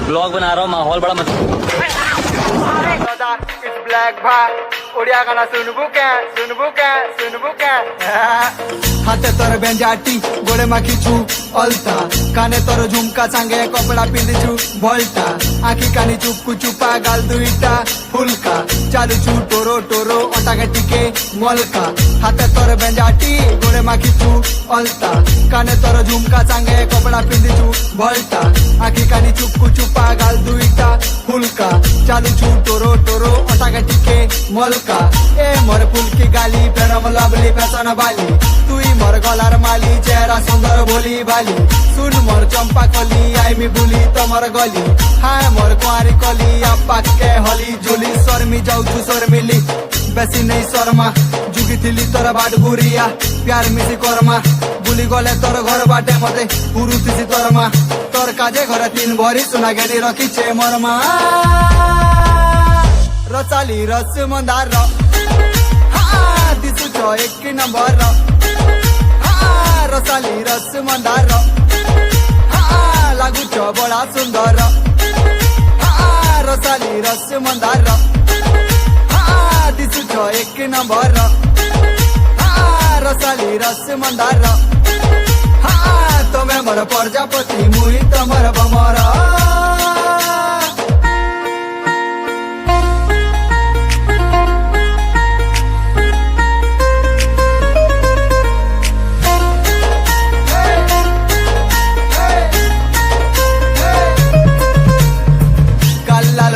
blog बना रहा हूँ, माहौल बड़ा मत ब्लैक भाई ओडिया गाना सुनबू क्या हाथे तोर बेंजाटी गोड़े माखी छू अलता काने तोर झुमका सांगे कपड़ा पिंधु भल्टा आखी कानी चुपकू चुपा गाल दुईटा फुलका चालू छू टोरो टोरो अटाके टिके मलका हाथे तोर बेंजाटी गोड़े माखी छू अलता काने तोर झुमका सांगे कपड़ा पिंधु भल्टा आखी कानी चुपकू चुपा गाल दुईटा फुलका चालू छू टोरो टोरो अटाके टिके मलका ए मोर फुलकी गाली प्रेम लवली फैशन वाली तुई मोर गलार माली चेहरा सुंदर बोली बाली सुन मोर चंपा कली आईमी बुली तमर गली हाय मोर कुआरी कली आपा के हली झुली शर्मी जाऊछु शर्मिली बेसी नहीं शर्मा जुगी थिली तोर बाट गुरिया प्यार मिसी कर्मा बुली गले तोर घर बाटे मते पुरुतिसी तोरमा तोर काजे घर तीन भरी सुना गेडी रखी छे मोर मा रचाली रस मंदार दिसु छ एक नंबर रसाली रस मंदार लागू छ बड़ा सुंदर रसाली रस मंदार दिसु छ एक नंबर रसाली रस मंदार तमे मोर प्रजापति मुई तमर बमरा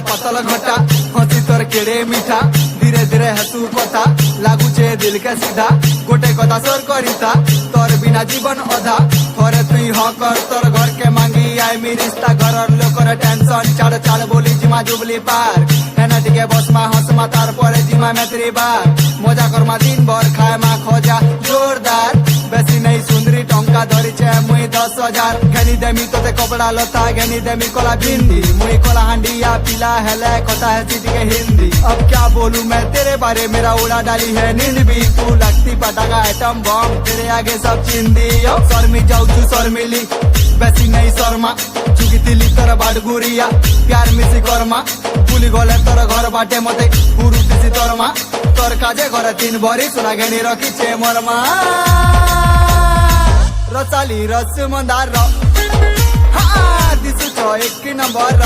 पतल घटा हसी तोर केड़े मीठा धीरे धीरे हसू कथा लागू छे दिल के सीधा गोटे कथा सोर करिता तोर बिना जीवन अधा थोरे तुई हकर तोर घर के मांगी आई मी रिश्ता घर लोकर टेंशन चाड़ चाड़ बोली जिमा जुबली पार एना टिके बसमा हसमा तार परे जिमा मैत्री बार मजा करमा दिन भर खाए मा खोजा जोरदार बेसी नहीं सुंदरी टंका धरी छे मुई 10,000 घेनी देमी तोते कपड़ा लता घेनी देमी कोला भिंडी मुई कोला हांडिया पिला हेले कथा है सीटी के हिंदी अब क्या बोलूं मैं तेरे बारे मेरा उड़ा डाली है नींद भी तू लगती पटाखा एटम बम तेरे आगे सब चिंदी शर्मी जाऊ तू शर्मिली बेसी नहीं शर्मा चुकी दिली तोर बाट गुरिया प्यार मिसी कर्मा बुली गले तोर घर बाटे मते पुरुतिसी तोरमा तोर काजे घर तीन भरी सुना घेनी रखी छे मोर मा रसाली रस मंदार दिसु छ एक नंबर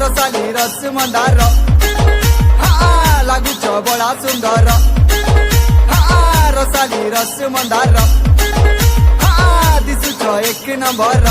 रसाली रस मंदार लागू छ बड़ा सुंदर रसाली रस मंदार दिसु छ एक नंबर